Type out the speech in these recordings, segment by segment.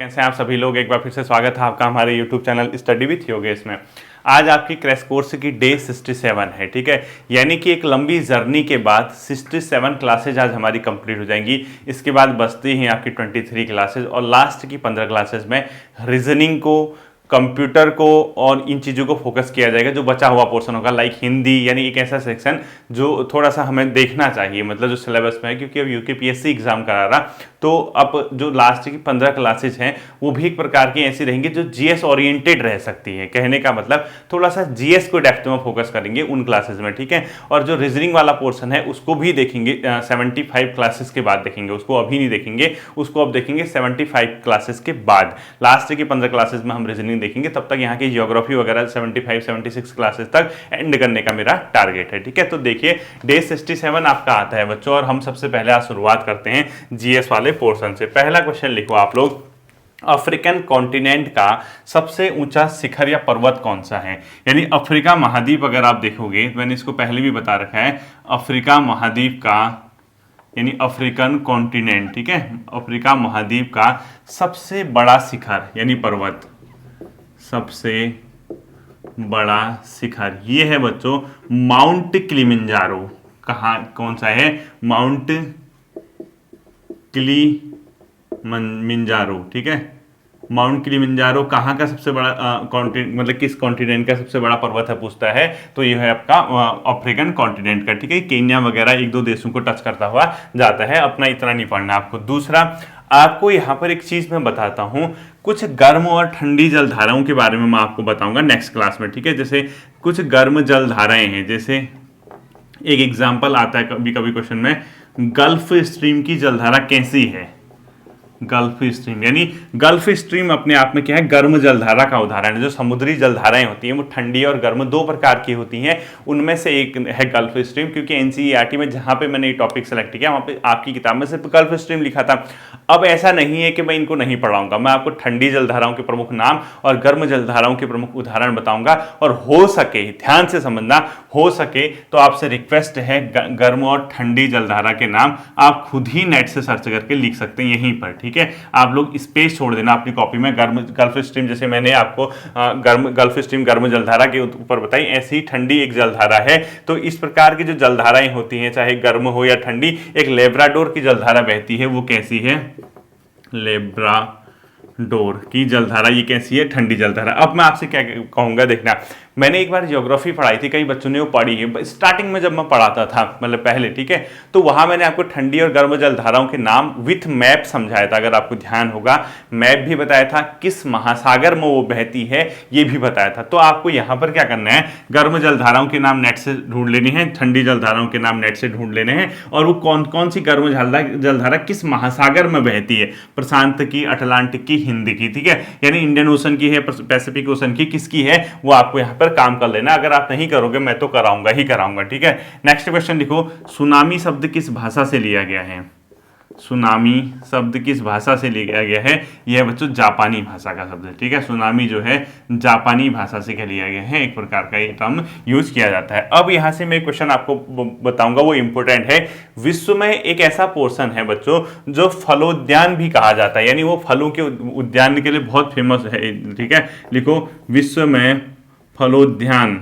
कैसे हैं आप सभी लोग। एक बार फिर से स्वागत है आपका हमारे YouTube channel study with Yogesh में। आज आपकी क्रैश कोर्स की डे 67 है, ठीक है। यानी कि एक लंबी जर्नी के बाद 67 क्लासेज आज हमारी कंप्लीट हो जाएंगी। इसके बाद बचती हैं आपकी 23 क्लासेज और लास्ट की 15 क्लासेज में रीजनिंग को, कंप्यूटर को और इन चीज़ों को फोकस किया जाएगा। जो बचा हुआ पोर्शन होगा लाइक हिंदी, यानी एक ऐसा सेक्शन जो थोड़ा सा हमें देखना चाहिए, मतलब जो सिलेबस में है, क्योंकि अब यूकेपीएससी एग्जाम करा रहा, तो अब जो लास्ट की 15 क्लासेज हैं वो भी एक प्रकार की ऐसी रहेंगी जो जीएस ओरिएंटेड रह सकती है। कहने का मतलब थोड़ा सा जीएस को डेप्थ में फोकस करेंगे उन क्लासेज में, ठीक है। और जो रीजनिंग वाला पोर्शन है उसको भी देखेंगे 75 क्लासेस के बाद देखेंगे, उसको अभी नहीं देखेंगे, उसको अब देखेंगे 75 क्लासेस के बाद। लास्ट की 15 क्लासेस में हम रीजनिंग देखेंगे, तब तक यहाँ की ज्योग्राफी वगैरह 75-76 क्लासेस तक एंड करने का मेरा टारगेट है, ठीक है। तो देखिए डे 67 आपका आता है बच्चों, और हम सबसे पहले आज शुरुआत करते हैं जीएस वाले पोर्शन से। पहला क्वेश्चन लिखो आप लोग, अफ्रीकन कॉन्टिनेंट का सबसे ऊंचा शिखर या पर्वत कौन सा है। यानी अफ्रीका महाद्वीप अगर आप देखोगे, मैंने इसको पहले भी बता रखा है, अफ्रीका महाद्वीप का यानी अफ्रीकन कॉन्टिनेंट, ठीक है, अफ्रीका महाद्वीप का सबसे बड़ा शिखर यानी पर्वत, सबसे बड़ा शिखर ये है बच्चों माउंट किलिमंजारो। कहाँ, कौन सा है? माउंट किलिमंजारो, ठीक है। माउंट किलिमंजारो कहाँ का सबसे बड़ा कॉन्टिनेंट, मतलब किस कॉन्टिनेंट का सबसे बड़ा पर्वत है पूछता है, तो ये है आपका अफ्रीकन कॉन्टिनेंट का, ठीक है। केन्या वगैरह एक दो देशों को टच करता हुआ जाता है, अपना इतना नहीं पढ़ना आपको। दूसरा, आपको यहाँ पर एक चीज मैं बताता हूँ, कुछ गर्म और ठंडी जलधाराओं के बारे में मैं आपको बताऊंगा नेक्स्ट क्लास में, ठीक है। जैसे कुछ गर्म जलधाराएं हैं, जैसे एक एग्जाम्पल आता है कभी कभी क्वेश्चन में, गल्फ स्ट्रीम की जलधारा कैसी है। गल्फ स्ट्रीम यानी गल्फ स्ट्रीम अपने आप में क्या है, गर्म जलधारा का उदाहरण है। जो समुद्री जलधाराएं होती हैं वो ठंडी और गर्म दो प्रकार की होती हैं, उनमें से एक है गल्फ स्ट्रीम। क्योंकि एनसीईआरटी में जहां पे मैंने ये टॉपिक सेलेक्ट किया वहां पे आपकी किताब में सिर्फ गल्फ स्ट्रीम लिखा था। अब ऐसा नहीं है कि मैं इनको नहीं पढ़ाऊंगा, मैं आपको ठंडी जलधाराओं के प्रमुख नाम और गर्म जलधाराओं के प्रमुख उदाहरण बताऊंगा। और हो सके, ध्यान से समझना, हो सके तो आपसे रिक्वेस्ट है गर्म और ठंडी जलधारा के नाम आप खुद ही नेट से सर्च करके लिख सकते हैं यहीं पर, ठीक है। आप लोग स्पेस छोड़ देना अपनी कॉपी में। गर्म गल्फ स्ट्रीम, जैसे मैंने आपको गल्फ स्ट्रीम गर्म जलधारा के ऊपर बताई, ऐसी ही ठंडी एक जलधारा है। तो इस प्रकार की जो जलधाराएं होती हैं, चाहे गर्म हो या ठंडी, एक लेब्राडोर की जलधारा बहती है, वो कैसी है? लेब्राडोर की जलधारा, ये कैसी है? ठंडी जलधारा। अब मैं आपसे क्या कहूंगा, देखना, मैंने एक बार ज्योग्राफी पढ़ाई थी, कई बच्चों ने वो पढ़ी है स्टार्टिंग में जब मैं पढ़ाता था, मतलब पहले, ठीक है। तो वहां मैंने आपको ठंडी और गर्म जलधाराओं के नाम विथ मैप समझाया था, अगर आपको ध्यान होगा। मैप भी बताया था, किस महासागर में वो बहती है ये भी बताया था। तो आपको यहां पर क्या करना है, गर्म जलधाराओं के नाम नेट से ढूंढ लेने हैं, ठंडी जलधाराओं के नाम नेट से ढूंढ लेने हैं, और वो कौन कौन सी गर्म जलधारा किस महासागर में बहती है, प्रशांत की, अटलांटिक की, हिंद की, ठीक है। यानी इंडियन ओशन की है, पैसिफिक ओशन की, किसकी है, वो आपको यहाँ पर काम कर लेना। अगर आप नहीं करोगे मैं तो कराऊंगा ही कराऊंगा, ठीक है। नेक्स्ट क्वेश्चन लिखो, सुनामी शब्द किस भाषा से लिया गया है। सुनामी शब्द किस भाषा से लिया गया है? यह बच्चों जापानी भाषा का शब्द है, ठीक है। सुनामी जो है जापानी भाषा से लिया गया है, एक प्रकार का ये टर्म यूज किया जाता है। अब यहां से मैं क्वेश्चन आपको बताऊंगा, वो इंपॉर्टेंट है। विश्व में एक ऐसा पोर्शन है बच्चों जो फलोद्यान भी कहा जाता है, यानी वो फलों के उद्यान के लिए बहुत फेमस है, ठीक है। लिखो, विश्व में फलोद्यान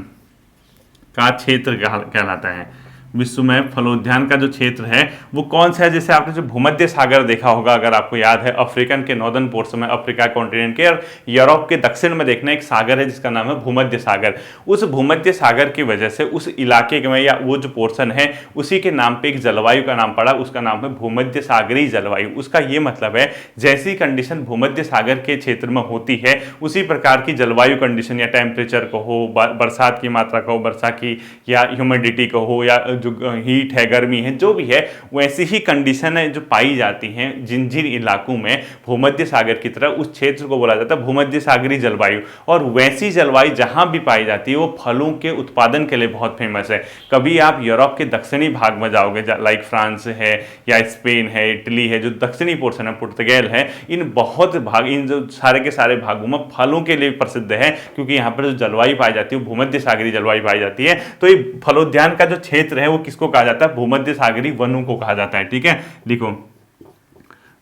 का क्षेत्र कहलाता है। विश्व में फलोद्यान का जो क्षेत्र है वो कौन सा है? जैसे आपने जो भूमध्य सागर देखा होगा, अगर आपको याद है, अफ्रीकन के नॉर्दर्न पोर्शन में, अफ्रीका कॉन्टिनेंट के और यूरोप के दक्षिण में देखना एक सागर है जिसका नाम है भूमध्य सागर। उस भूमध्य सागर की वजह से उस इलाके में, या वो जो पोर्शन है, उसी के नाम पे एक जलवायु का नाम पड़ा, उसका नाम है भूमध्य सागरीय जलवायु। उसका ये मतलब है जैसी कंडीशन भूमध्य सागर के क्षेत्र में होती है उसी प्रकार की जलवायु कंडीशन, या टेम्परेचर को हो, बरसात की मात्रा को, वर्षा की, या ह्यूमिडिटी को हो, या जो हीट है, गर्मी है, जो भी है, वैसी ही कंडीशन है जो पाई जाती हैं जिन जिन इलाकों में भूमध्य सागर की तरह, उस क्षेत्र को बोला जाता है भूमध्य सागरीय जलवायु। और वैसी जलवायु जहां भी पाई जाती है वो फलों के उत्पादन के लिए बहुत फेमस है। कभी आप यूरोप के दक्षिणी भाग में जाओगे, लाइक फ्रांस है या स्पेन है, इटली है, जो दक्षिणी पोर्शन है, पुर्तगाल है, इन बहुत भाग, इन जो सारे के सारे भागों में फलों के लिए प्रसिद्ध है, क्योंकि यहाँ पर जो जलवायु पाई जाती है वो भूमध्य सागरीय जलवायु पाई जाती है। तो ये फलोद्यान का जो क्षेत्र है वो किसको कहा जाता है? भूमध्य सागरीय वनों को कहा जाता है, ठीक है। लिखो,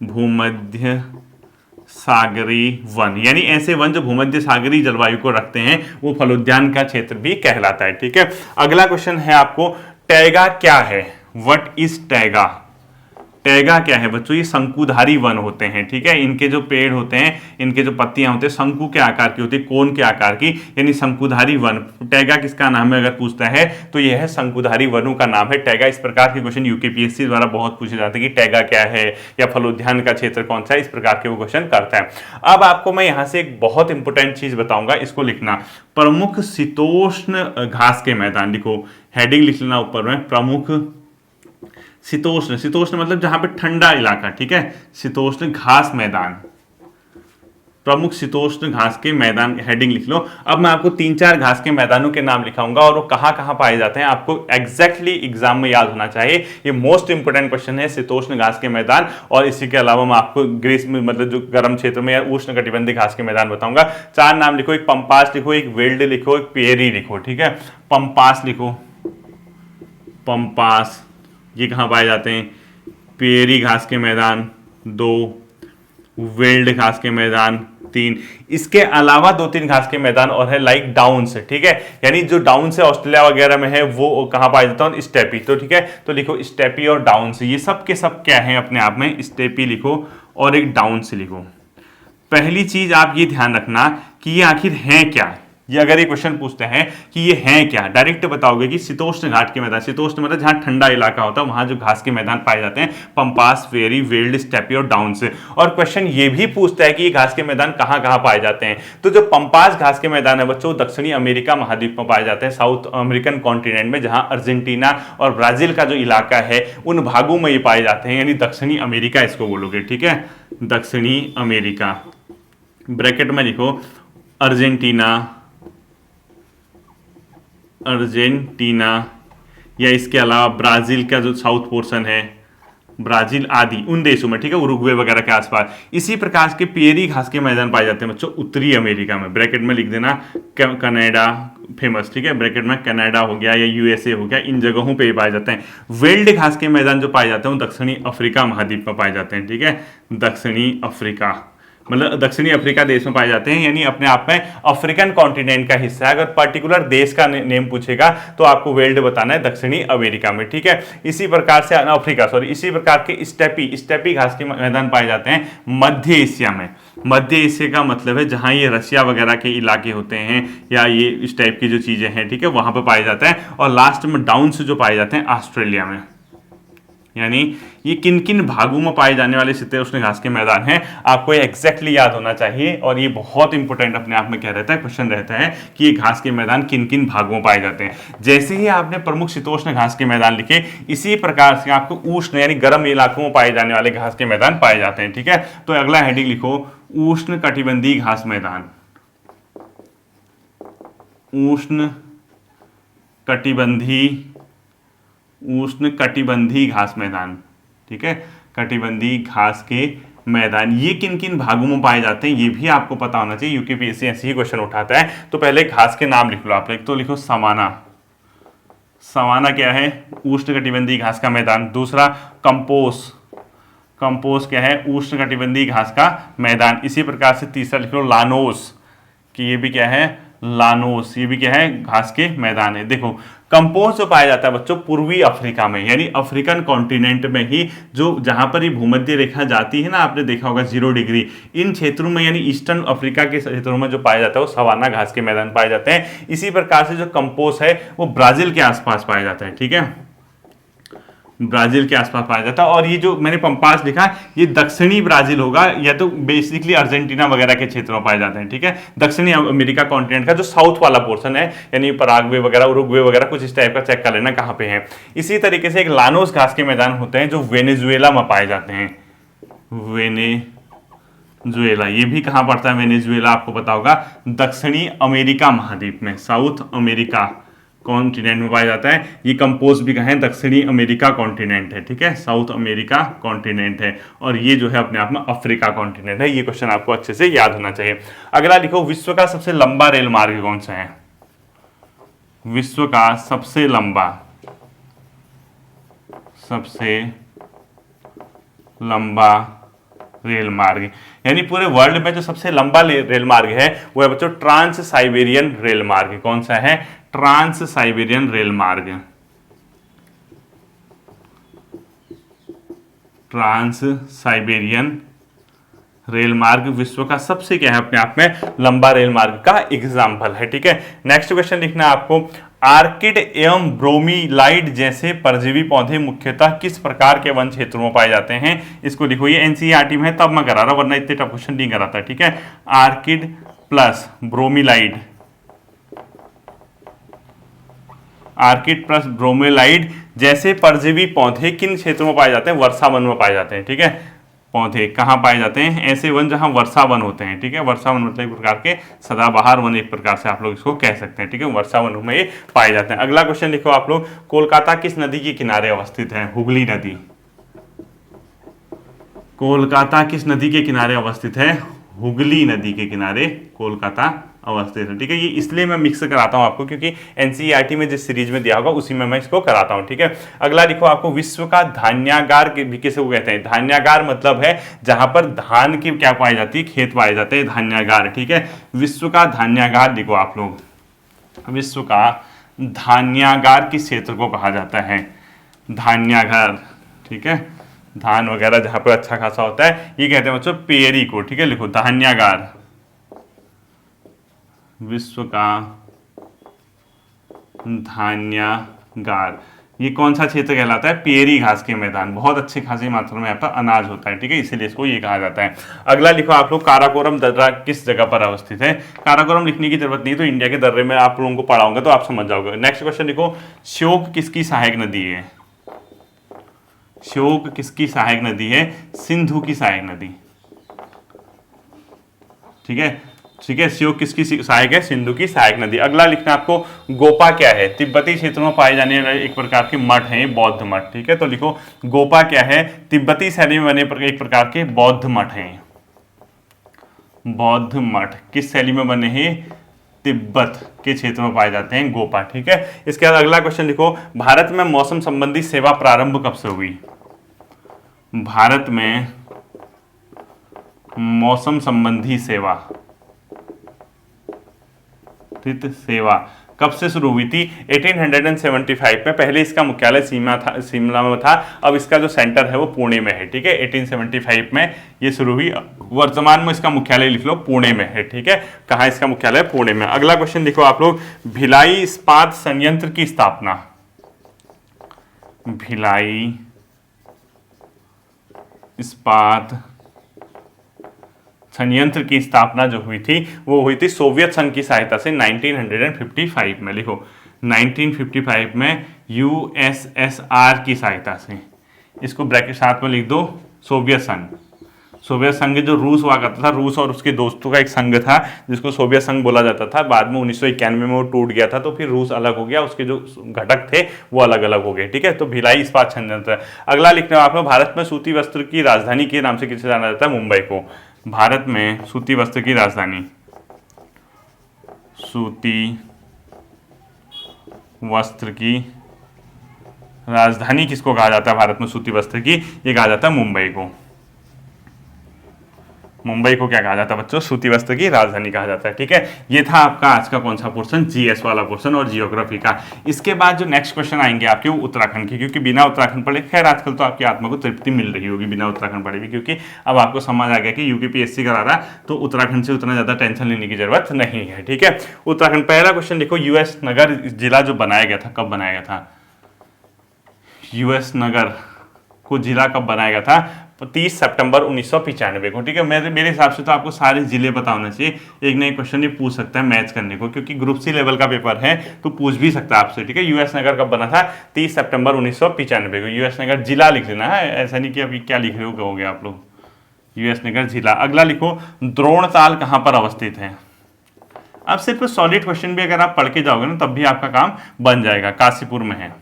भूमध्य सागरी वन, यानी ऐसे वन जो भूमध्य सागरीय जलवायु को रखते हैं वो फलोद्यान का क्षेत्र भी कहलाता है। ठीक है, अगला क्वेश्चन है आपको, टैगा क्या है? What is taiga? टैगा क्या है बच्चों? ये शंकुधारी वन होते हैं। ठीक है, इनके जो पेड़ होते हैं, इनके जो पत्तियां होते हैं शंकु के आकार की होती है, कोन के आकार की, यानी शंकुधारी वन। टैगा किसका नाम है अगर पूछता है तो यह है शंकुधारी वनों का नाम है टैगा। इस प्रकार के क्वेश्चन यूकेपीएससी द्वारा बहुत पूछे जाते हैं कि टैगा क्या है या फलोद्यान का क्षेत्र कौन सा है, इस प्रकार के वो क्वेश्चन करता है। अब आपको मैं यहां से एक बहुत इंपॉर्टेंट चीज बताऊंगा, इसको लिखना, प्रमुख शीतोष्ण घास के मैदान। लिखो, हेडिंग लिख लेना ऊपर में, प्रमुख शीतोष्ण, शीतोष्ण मतलब जहां पे ठंडा इलाका। ठीक है, शीतोष्ण घास मैदान, प्रमुख शीतोष्ण घास के मैदान, हेडिंग लिख लो। अब मैं आपको 3-4 घास के मैदानों के नाम लिखाऊंगा और वो कहां कहां पाए जाते हैं आपको एग्जैक्टली एग्जाम में याद होना चाहिए। ये मोस्ट इंपोर्टेंट क्वेश्चन है, शीतोष्ण घास के मैदान। और इसी के अलावा मैं आपको ग्रीष्म मतलब जो गर्म क्षेत्र में या उष्ण कटिबंधीय घास के मैदान बताऊंगा। 4 नाम लिखो, एक पंपास लिखो, एक वेल्ड लिखो, एक पेरी लिखो। ठीक है, पंपास लिखो, पंपास ये कहाँ पाए जाते हैं? पेरी घास के मैदान 2, वेल्ड घास के मैदान 3, इसके अलावा 2-3 घास के मैदान और है लाइक डाउन्स। ठीक है, यानी जो डाउन्स है ऑस्ट्रेलिया वगैरह में है वो कहाँ पाया जाता है? स्टेपी। तो ठीक है, तो लिखो स्टेपी और डाउन्स, ये सब के सब क्या है अपने आप में? स्टेपी लिखो और एक डाउन्स लिखो। पहली चीज आप ये ध्यान रखना कि ये आखिर है क्या। ये अगर ये क्वेश्चन पूछते हैं कि ये है क्या, डायरेक्ट बताओगे कि शीतोष्ण घाट के मैदान, शीतोष्ण मतलब जहां ठंडा इलाका होता है वहां जो घास के मैदान पाए जाते हैं, पंपास, वेरी, वेल्ड, स्टेपी और डाउन से। और क्वेश्चन ये भी पूछता है कि ये घास के मैदान कहां कहां पाए जाते हैं। तो जो पंपास घास के मैदान है बच्चों, दक्षिणी अमेरिका महाद्वीप में पाए जाते हैं, साउथ अमेरिकन कॉन्टिनेंट में, जहां अर्जेंटीना और ब्राजील का जो इलाका है उन भागों में ये पाए जाते हैं, यानी दक्षिणी अमेरिका इसको बोलोगे। ठीक है, दक्षिणी अमेरिका, ब्रैकेट में लिखो अर्जेंटीना, अर्जेंटीना या इसके अलावा ब्राजील का जो साउथ पोर्शन है, ब्राजील आदि उन देशों में। ठीक है, उरुग्वे वगैरह के आसपास। इसी प्रकार के पेरी घास के मैदान पाए जाते हैं बच्चों उत्तरी अमेरिका में, ब्रैकेट में लिख देना कनाडा फेमस। ठीक है, ब्रैकेट में कनाडा हो गया या यूएसए हो गया, इन जगहों पे पाए जाते हैं। वेल्ड घास के मैदान जो पाए जाते हैं वो दक्षिणी अफ्रीका महाद्वीप में पाए जाते हैं। ठीक है, दक्षिणी अफ्रीका मतलब दक्षिणी अफ्रीका देश में पाए जाते हैं, यानी अपने आप में अफ्रीकन कॉन्टिनेंट का हिस्सा है। अगर पर्टिकुलर देश का नेम पूछेगा तो आपको वेल्ड बताना है दक्षिणी अमेरिका में। ठीक है, इसी प्रकार से अफ्रीका सॉरी इसी प्रकार के स्टेपी घास के मैदान पाए जाते हैं मध्य एशिया में। मध्य एशिया का मतलब है जहां ये रशिया वगैरह के इलाके होते हैं या ये इस टाइप की जो चीजें हैं। ठीक है, वहां पर पाए जाते हैं। और लास्ट में डाउन से जो पाए जाते हैं ऑस्ट्रेलिया में। यानी ये किन किन भागों में पाए जाने वाले शीतोष्ण घास के मैदान हैं, आपको ये एग्जैक्टली याद होना चाहिए। और ये बहुत इंपॉर्टेंट अपने आप में क्या रहता है, क्वेश्चन रहता है कि ये घास के मैदान किन किन भागों में पाए जाते हैं। जैसे ही आपने प्रमुख शीतोष्ण घास के मैदान लिखे, इसी प्रकार से आपको उष्ण यानी गर्म इलाकों में पाए जाने वाले घास के मैदान पाए जाते हैं। ठीक है, तो अगला हेडिंग लिखो उष्ण कटिबंधीय घास मैदान, उष्ण कटिबंधीय घास मैदान। ठीक है, कटिबंधीय घास के मैदान ये किन किन भागों में पाए जाते हैं ये भी आपको पता होना चाहिए, यूकेपीएससी ऐसे ही क्वेश्चन उठाता है। तो पहले घास के नाम लिख लो आप, एक तो लिखो सवाना, सवाना क्या है? उष्ण कटिबंधीय घास का मैदान। दूसरा कंपोस, कंपोस क्या है? उष्ण कटिबंधीय घास का मैदान। इसी प्रकार से तीसरा लिख लो लानोस, कि ये भी क्या है? लानोस, ये भी क्या है? घास के मैदान है। देखो कंपोस्ट जो पाया जाता है बच्चों पूर्वी अफ्रीका में, यानी अफ्रीकन कॉन्टिनेंट में ही, जो जहां पर ये भूमध्य रेखा जाती है ना, आपने देखा होगा 0 डिग्री, इन क्षेत्रों में यानी ईस्टर्न अफ्रीका के क्षेत्रों में जो पाया जाता है वो सवाना घास के मैदान पाए जाते हैं। इसी प्रकार से जो कंपोस्ट है वो ब्राजील के आसपास पाया जाता है। ठीक है, ब्राजील के आसपास पाया जाता है। और ये जो मैंने पंपास लिखा ये दक्षिणी ब्राजील होगा, या तो बेसिकली अर्जेंटीना वगैरह के क्षेत्रों में पाए जाते हैं। ठीक है, दक्षिणी अमेरिका कॉन्टिनेंट का जो साउथ वाला पोर्शन है, यानी पराग्वे वगैरह, उरुग्वे वगैरह, कुछ इस टाइप का चेक कर लेना कहाँ पे है। इसी तरीके से एक लानोस घास के मैदान होते हैं जो वेनेजुएला में पाए जाते हैं। वेनेजुएला ये भी कहाँ पड़ता है? वेनेजुएला आपको पता होगा दक्षिणी अमेरिका महाद्वीप में, साउथ अमेरिका कॉन्टिनेंट में पाया जाता है। ये कंपोज भी कहें दक्षिणी अमेरिका कॉन्टिनेंट है। ठीक है, साउथ अमेरिका कॉन्टिनेंट है। और ये जो है अपने आप में अफ्रीका कॉन्टिनेंट है। ये क्वेश्चन आपको अच्छे से याद होना चाहिए। अगला लिखो विश्व का सबसे लंबा रेल मार्ग कौन सा है? विश्व का सबसे लंबा रेल मार्ग, यानी पूरे वर्ल्ड में जो सबसे लंबा रेल मार्ग है वो है बच्चों ट्रांस साइबेरियन रेल मार्ग। कौन सा है? ट्रांस साइबेरियन रेल मार्ग। ट्रांस साइबेरियन रेल मार्ग विश्व का सबसे क्या है अपने आप में लंबा रेल मार्ग का एग्जाम्पल है। ठीक है, नेक्स्ट क्वेश्चन लिखना है आपको, आर्किड एवं ब्रोमीलाइड जैसे परजीवी पौधे मुख्यतः किस प्रकार के वन क्षेत्रों में पाए जाते हैं? इसको लिखो, ये एनसीईआरटी में है तब मैं करा रहा, वरना इतने टफ क्वेश्चन नहीं कराता। ठीक है, आर्किड प्लस ब्रोमीलाइड, आर्किड प्लस ब्रोमीलाइड जैसे परजीवी पौधे किन क्षेत्रों में पाए जाते हैं? वर्षा वन में पाए जाते हैं। ठीक है, पौधे कहाँ पाए जाते हैं? ऐसे वन जहाँ वर्षा वन होते हैं। ठीक है, वर्षा वन मतलब एक प्रकार के सदाबहार वन, एक प्रकार से आप लोग इसको कह सकते हैं। ठीक है, वर्षा वन में ये पाए जाते हैं। अगला क्वेश्चन लिखो आप लोग, कोलकाता किस नदी के किनारे अवस्थित है? हुगली नदी। कोलकाता किस नदी के किनारे अवस्थित है? हुगली नदी के किनारे कोलकाता अवस्थित है। ठीक है, ये इसलिए मैं मिक्स कराता हूं आपको क्योंकि एनसीईआरटी में जिस सीरीज में दिया होगा उसी में मैं इसको कराता हूं। ठीक है, अगला लिखो आपको, विश्व का धान्यागार भी किसे को कहते हैं? धान्यागार मतलब है जहां पर धान की क्या पाई जाती है? खेत पाए जाते हैं, धान्यागार। ठीक है, विश्व का धान्यागार लिखो आप लोग, विश्व का धान्यागार किस क्षेत्र को कहा जाता है? धान्यागार। ठीक है, धान वगैरह जहां पर अच्छा खासा होता है ये कहते हैं बच्चों पेरी को। ठीक है, लिखो धान्यागार, विश्व का धान्यागार। ये कौन सा क्षेत्र कहलाता है? पेरी घास के मैदान, बहुत अच्छे खासी मात्रा में यहाँ पर अनाज होता है। ठीक है, इसीलिए इसको ये कहा जाता है। अगला लिखो आप लोग, काराकोरम दर्रा किस जगह पर अवस्थित है? काराकोरम लिखने की जरूरत नहीं, तो इंडिया के दर्रे में आप लोगों को पढ़ाऊंगा तो आप समझ जाओगे। नेक्स्ट क्वेश्चन लिखो, श्योक किसकी सहायक नदी है? श्योक किसकी सहायक नदी है? सिंधु की सहायक नदी। ठीक है, ठीक है, श्योक किसकी सहायक है? सिंधु की सहायक नदी। अगला लिखना आपको, गोपा क्या है? तिब्बती क्षेत्रों में पाए जाने वाले एक प्रकार के मठ हैं, बौद्ध मठ। ठीक है, तो लिखो गोपा क्या है? तिब्बती शैली में बने एक प्रकार के बौद्ध मठ हैं। बौद्ध मठ किस शैली में बने हैं? तिब्बत के क्षेत्र में पाए जाते हैं गोपा। ठीक है, इसके बाद अगला क्वेश्चन लिखो, भारत में मौसम संबंधी सेवा प्रारंभ कब से हुई? भारत में मौसम संबंधी सेवा कब से शुरू हुई थी? 1875 में। पहले इसका मुख्यालय शिमला में था, अब इसका जो सेंटर है वो पुणे में है। ठीक है, 1875 में ये शुरू हुई, वर्तमान में इसका मुख्यालय लिख लो पुणे में है। ठीक है, कहाँ इसका मुख्यालय? पुणे में। अगला क्वेश्चन लिखो आप लोग, भिलाई इस्पात संयंत्र की स्थापना, भिलाई इस्पात संयंत्र की स्थापना जो हुई थी वो हुई थी सोवियत संघ की सहायता से 1955 में। लिखो 1955 में यूएसएसआर की सहायता से, इसको ब्रैकेट साथ में लिख दो, सोवियत संघ। सोवियत संघ जो रूस हुआ करता था, रूस और उसके दोस्तों का एक संघ था जिसको सोवियत संघ बोला जाता था। बाद में 1991 में वो टूट गया था, तो फिर रूस अलग हो गया, उसके जो घटक थे वो अलग अलग हो गए। ठीक है, तो भिलाई इस्पात संयंत्र। अगला लिखना है आपको, भारत में सूती वस्त्र की राजधानी के नाम से किसे जाना जाता है? मुंबई को। भारत में सूती वस्त्र की राजधानी, सूती वस्त्र की राजधानी किसको कहा जाता है? भारत में सूती वस्त्र की, ये कहा जाता है मुंबई को। मुंबई को क्या कहा जाता है बच्चों? सूती वस्त्र की राजधानी कहा जाता है। ठीक है, ये था आपका आज का कौन सा पोर्शन? जीएस वाला पोर्शन और जियोग्राफी का। इसके बाद जो नेक्स्ट क्वेश्चन आएंगे आपके वो उत्तराखंड की, क्योंकि बिना उत्तराखंड पढ़े, खैर आजकल तो आपकी आत्मा को तृप्ति मिल रही होगी बिना उत्तराखंड पढ़े भी, क्योंकि अब आपको समझ आ गया कि यूपीपीएससी करा रहा तो उत्तराखंड से उतना ज़्यादा टेंशन लेने की जरूरत नहीं है। ठीक है, उत्तराखंड। पहला क्वेश्चन लिखो, यूएस नगर जिला जो बनाया गया था, कब बनाया गया था? यूएस नगर को जिला कब बनाया गया था? 30 सितंबर 1995 को। ठीक है, मेरे हिसाब से तो आपको सारे जिले पता होना चाहिए। एक ना एक क्वेश्चन ये पूछ सकता है मैच करने को, क्योंकि ग्रुप सी लेवल का पेपर है तो पूछ भी सकता है आपसे। ठीक है, यूएस नगर कब बना था? 30 सितंबर 1995 को। यूएस नगर जिला लिख देना है, ऐसा नहीं कि अभी क्या लिख रहे हो कहोगे आप लोग, यूएस नगर जिला। अगला लिखो, द्रोणताल कहाँ पर अवस्थित है? अब सिर्फ सॉलिड क्वेश्चन भी अगर आप पढ़ के जाओगे ना तब भी आपका काम बन जाएगा। काशीपुर में है।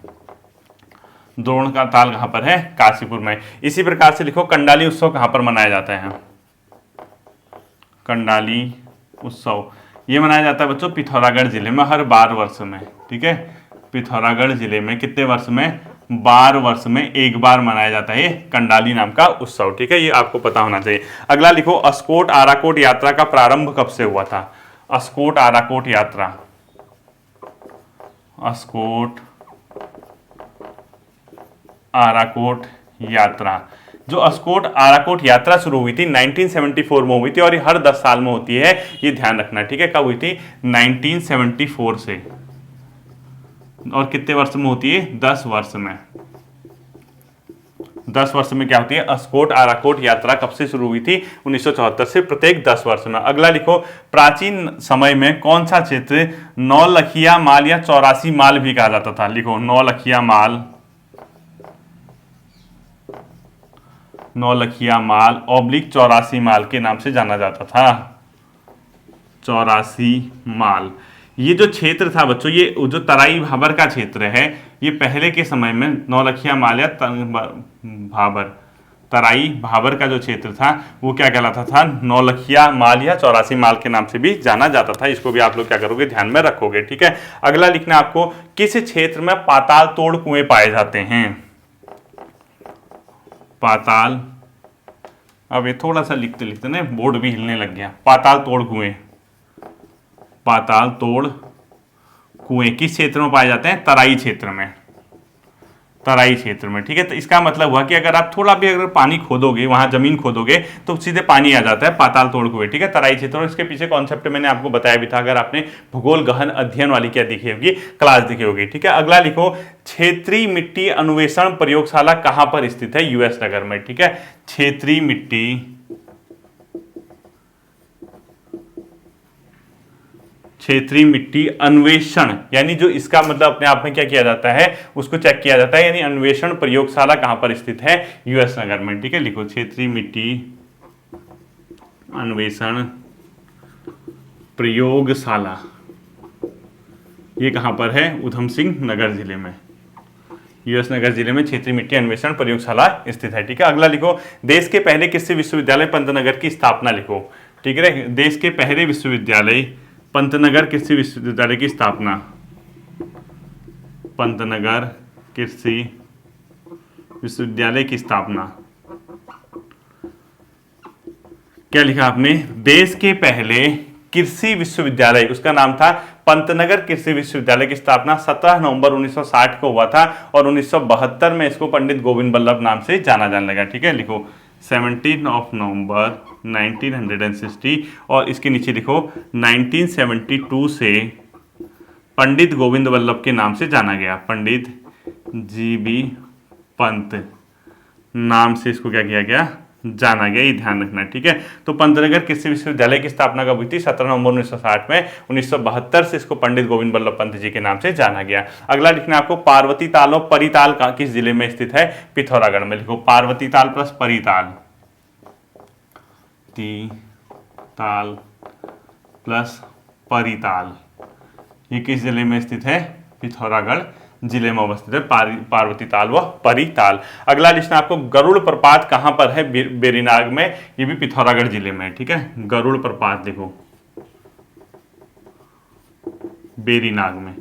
द्रोण का ताल कहां पर है? काशीपुर में। इसी प्रकार से लिखो, कंडाली उत्सव कहां पर मनाया जाता है? कंडाली उत्सव ये मनाया जाता है बच्चों पिथौरागढ़ जिले में, हर 12 वर्ष में। ठीक है, पिथौरागढ़ जिले में कितने वर्ष में? 12 वर्ष में एक बार मनाया जाता है कंडाली नाम का उत्सव। ठीक है, ये आपको पता होना चाहिए। अगला लिखो, अस्कोट आराकोट यात्रा का प्रारंभ कब से हुआ था? अस्कोट आराकोट यात्रा, अस्कोट आराकोट यात्रा, जो अस्कोट आराकोट यात्रा शुरू हुई थी 1974 में हुई थी, और ये हर 10 साल में होती है, ये ध्यान रखना। ठीक है, कब हुई थी? 1974 से, और कितने वर्ष में होती है? 10 वर्ष में। 10 वर्ष में क्या होती है? अस्कोट आराकोट यात्रा कब से शुरू हुई थी? 1974 से, प्रत्येक 10 वर्ष में। अगला लिखो, प्राचीन समय में कौन सा क्षेत्र नौलखिया माल या 84 माल भी कहा जाता था? लिखो, नौलखिया माल, नौलखिया माल ऑब्लिक 84 माल के नाम से जाना जाता था। 84 माल, ये जो क्षेत्र था बच्चों, ये जो तराई भाबर का क्षेत्र है, ये पहले के समय में नौलखिया माल या भाबर, तराई भाबर का जो क्षेत्र था वो क्या कहलाता था? नौलखिया माल या 84 माल के नाम से भी जाना जाता था। इसको भी आप लोग क्या करोगे? ध्यान में रखोगे। ठीक है, अगला लिखना आपको, किस क्षेत्र में पाताल तोड़ कुएं पाए जाते हैं? पाताल, अब ये थोड़ा सा लिखते लिखते ना बोर्ड भी हिलने लग गया। पाताल तोड़ कुएं, पाताल तोड़ कुएं किस क्षेत्र में पाए जाते हैं? तराई क्षेत्र में, तराई क्षेत्र में। ठीक है, तो इसका मतलब हुआ कि अगर आप थोड़ा भी अगर पानी खोदोगे, वहां जमीन खोदोगे, तो सीधे पानी आ जाता है पाताल तोड़ कुएं। ठीक है, तराई क्षेत्र। और इसके पीछे कॉन्सेप्ट मैंने आपको बताया भी था, अगर आपने भूगोल गहन अध्ययन वाली क्या दिखी होगी, क्लास दिखी होगी। ठीक है, अगला लिखो, क्षेत्रीय मिट्टी अन्वेषण प्रयोगशाला कहां पर स्थित है? यूएस नगर में। ठीक है, क्षेत्रीय मिट्टी, क्षेत्रीय मिट्टी अन्वेषण, यानी जो इसका मतलब अपने आप में क्या किया जाता है, उसको चेक किया जाता है, यानी अन्वेषण प्रयोगशाला कहां पर स्थित है? यूएस नगर में। ठीक है, लिखो, क्षेत्रीय मिट्टी अन्वेषण प्रयोगशाला, ये कहां पर है? उधम सिंह नगर जिले में, यूएस नगर जिले में क्षेत्रीय मिट्टी अन्वेषण प्रयोगशाला स्थित है। ठीक है, अगला लिखो, देश के पहले कृषि विश्वविद्यालय पंतनगर की स्थापना लिखो। ठीक है, देश के पहले विश्वविद्यालय पंतनगर कृषि विश्वविद्यालय की स्थापना, पंतनगर कृषि विश्वविद्यालय की स्थापना, क्या लिखा आपने? देश के पहले कृषि विश्वविद्यालय, उसका नाम था पंतनगर कृषि विश्वविद्यालय की स्थापना 17 नवंबर 1960 को हुआ था, और 1972 में इसको पंडित गोविंद बल्लभ नाम से जाना जाने लगा। ठीक है, लिखो 17 नवंबर 1960, और इसके नीचे लिखो 1972 से पंडित गोविंद बल्लभ के नाम से जाना गया, पंडित जीबी पंत नाम से इसको क्या किया गया? जाना गया। ये ध्यान रखना। ठीक है, तो पंतनगर कृषि विश्वविद्यालय की स्थापना कब हुई थी? 17 नवंबर 1960 में। 1972 से इसको पंडित गोविंद बल्लभ पंत जी के नाम से जाना गया। अगला लिखना आपको, पार्वती ताल और परिताल किस जिले में स्थित है? पिथौरागढ़ में। लिखो, पार्वती ताल प्लस परिताल, ताल प्लस परिताल, ये किस जिले में स्थित है? पिथौरागढ़ जिले में अवस्थित है, पार्वती ताल व परिताल। अगला लिखना आपको, गरुड़ प्रपात कहां पर है? बेरीनाग में, ये भी पिथौरागढ़ जिले में। ठीक है, गरुड़ प्रपात लिखो बेरीनाग में,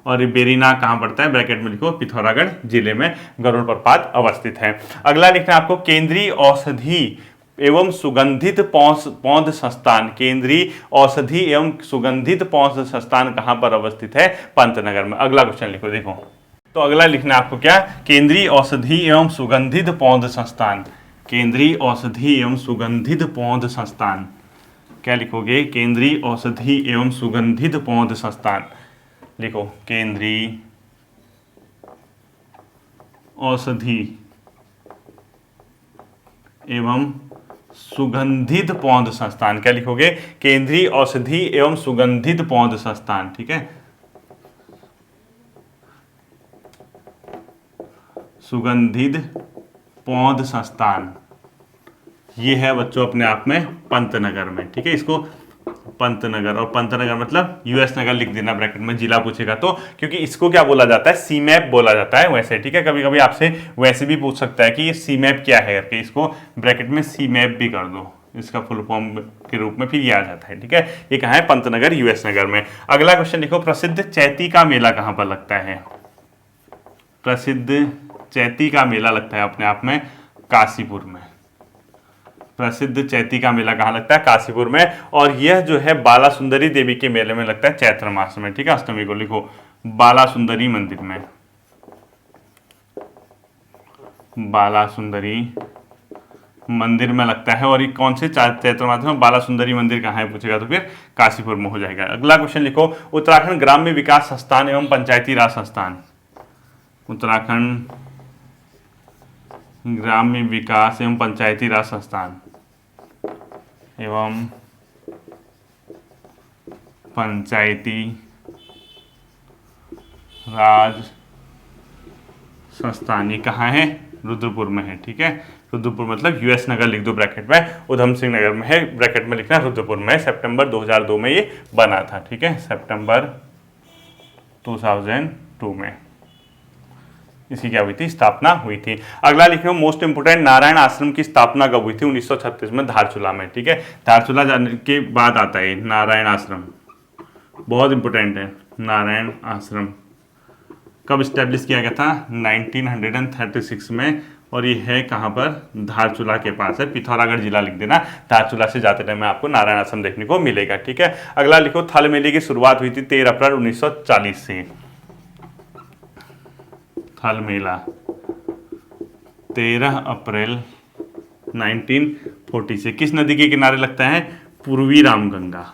और ये बेरीनाग कहां पड़ता है? ब्रैकेट में लिखो, पिथौरागढ़ जिले में गरुड़ प्रपात अवस्थित है। अगला लिखना आपको, केंद्रीय औषधि एवं सुगंधित पौध संस्थान, केंद्रीय औषधि एवं सुगंधित पौध संस्थान कहां पर अवस्थित है? पंतनगर में। अगला क्वेश्चन लिखो, देखो तो अगला लिखना आपको क्या? केंद्रीय औषधि एवं सुगंधित पौध संस्थान, केंद्रीय औषधि एवं सुगंधित पौध संस्थान, क्या लिखोगे? केंद्रीय औषधि एवं सुगंधित पौध संस्थान। लिखो, केंद्रीय औषधि एवं सुगंधित पौध संस्थान, क्या लिखोगे? केंद्रीय औषधि एवं सुगंधित पौध संस्थान। ठीक है, सुगंधित पौध संस्थान, ये है बच्चों अपने आप में पंतनगर में। ठीक है, इसको पंतनगर, और पंतनगर मतलब यूएस नगर लिख देना ब्रैकेट में, जिला पूछेगा तो, क्योंकि इसको क्या बोला जाता है? सी मैप बोला जाता है वैसे। ठीक है, कभी कभी आपसे वैसे भी पूछ सकता है कि ये सी मैप क्या है करके, इसको ब्रैकेट में सी मैप भी कर दो, इसका फुल फॉर्म के रूप में फिर ये आ जाता है। ठीक है, ये कहाँ है? पंतनगर, यूएस नगर में। अगला क्वेश्चन लिखो, प्रसिद्ध चैती का मेला कहाँ पर लगता है? प्रसिद्ध चैती का मेला लगता है अपने आप में काशीपुर में। प्रसिद्ध चैती का मेला कहाँ लगता है? काशीपुर में। और यह जो है बाला सुंदरी देवी के मेले में लगता है चैत्र मास में, ठीक है। अष्टमी को लिखो बाला सुंदरी मंदिर में, बाला सुंदरी मंदिर में लगता है। और ये कौन से चैत्र मास में? बाला सुंदरी मंदिर कहाँ है पूछेगा तो फिर काशीपुर में हो जाएगा। अगला क्वेश्चन लिखो, उत्तराखंड ग्राम्य विकास संस्थान एवं पंचायती राज संस्थान, उत्तराखंड ग्राम्य विकास एवं पंचायती राज संस्थान एवं पंचायती राज संस्थान, ये कहाँ है? रुद्रपुर में है, ठीक है। रुद्रपुर मतलब यूएस नगर लिख दो ब्रैकेट में, उधम सिंह नगर में है, ब्रैकेट में लिखना रुद्रपुर में। सितंबर 2002 में ये बना था, ठीक है, सितंबर 2002 में इसकी क्या हुई थी? स्थापना हुई थी। अगला लिखना मोस्ट इंपोर्टेंट, नारायण आश्रम की स्थापना कब हुई थी? 1936 में धारचूला में, ठीक है। धारचूला जाने के बाद आता है नारायण आश्रम, बहुत इंपोर्टेंट है। नारायण आश्रम कब स्टैब्लिश किया गया था? 1936 में। और ये है कहाँ पर? धारचूला के पास है, पिथौरागढ़ जिला लिख देना। धारचूला से जाते टाइम में आपको नारायण आश्रम देखने को मिलेगा, ठीक है। अगला लिखो, थल मेले की शुरुआत हुई थी 13 अप्रैल 1940 से। थल मेला 13 अप्रैल 1940 से किस नदी के किनारे लगता है? पूर्वी रामगंगा,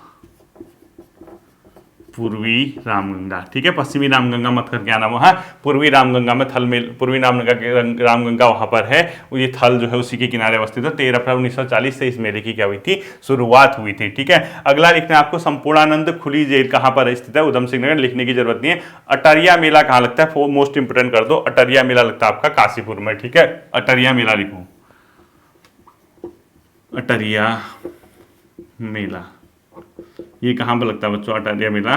पूर्वी रामगंगा, ठीक है। पश्चिमी रामगंगा मत करके आना, वहाँ पूर्वी रामगंगा में थल मेल, पूर्वी रामगंगा वहाँ पर है, ये थल जो है उसी के किनारे अवस्थित है। 13 अप्रैल 1940 से इस मेले की क्या हुई थी? शुरुआत हुई थी, ठीक है। अगला लिखते हैं आपको, संपूर्णानंद खुली जेल कहाँ पर स्थित है? उधम सिंह नगर, लिखने की जरूरत नहीं है। अटरिया मेला कहाँ लगता है? मोस्ट इंपोर्टेंट कर दो, अटरिया मेला लगता है आपका काशीपुर में, ठीक है। अटरिया मेला लिखो, अटरिया मेला ये कहाँ पर लगता है बच्चों? अटरिया मेला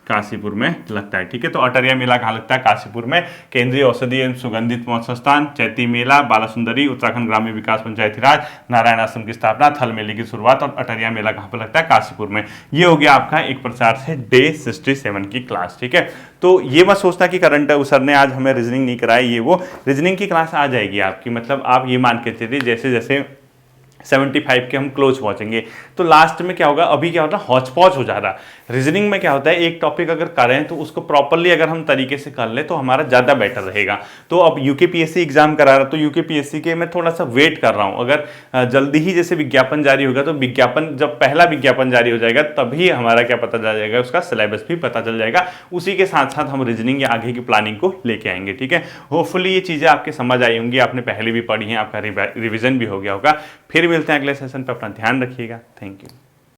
काशीपुर में लगता है, ठीक है। तो अटरिया मेला कहाँ लगता है? काशीपुर में। केंद्रीय औषधि एवं सुगंधित महोत्सव संस्थान, चैती मेला, बाला सुंदरी, उत्तराखंड ग्रामीण विकास पंचायती राज, नारायण आश्रम की स्थापना, थल मेले की शुरुआत और अटरिया मेला कहाँ पर लगता है? काशीपुर में। ये हो गया आपका एक प्रकार से डे 67 की क्लास, ठीक है। तो ये मत सोचना कि करंट सर ने आज हमें रीजनिंग नहीं कराई, ये वो रीजनिंग की क्लास आ जाएगी आपकी। मतलब आप ये मान के चलिए जैसे जैसे 75 के हम क्लोज पहुंचेंगे तो लास्ट में क्या होगा? अभी क्या होता है? हौच पौच हो जा रहा। रीजनिंग में क्या होता है? एक टॉपिक अगर करें तो उसको प्रॉपरली अगर हम तरीके से कर लें तो हमारा ज़्यादा बेटर रहेगा। तो अब यूकेपीएससी एग्जाम करा रहा, तो यूकेपीएससी के मैं थोड़ा सा वेट कर रहा हूँ। अगर जल्दी ही जैसे विज्ञापन जारी होगा तो विज्ञापन, जब पहला विज्ञापन जारी हो जाएगा तभी हमारा क्या पता चल जाएगा? उसका सिलेबस भी पता चल जाएगा। उसी के साथ साथ हम रीजनिंग या आगे की प्लानिंग को लेके आएंगे, ठीक है। होपफुली ये चीज़ें आपके समझ आई होंगी, आपने पहले भी पढ़ी हैं, आपका रिविजन भी हो गया होगा। फिर मिलते हैं अगले सेशन पर, अपना ध्यान रखिएगा। Thank you.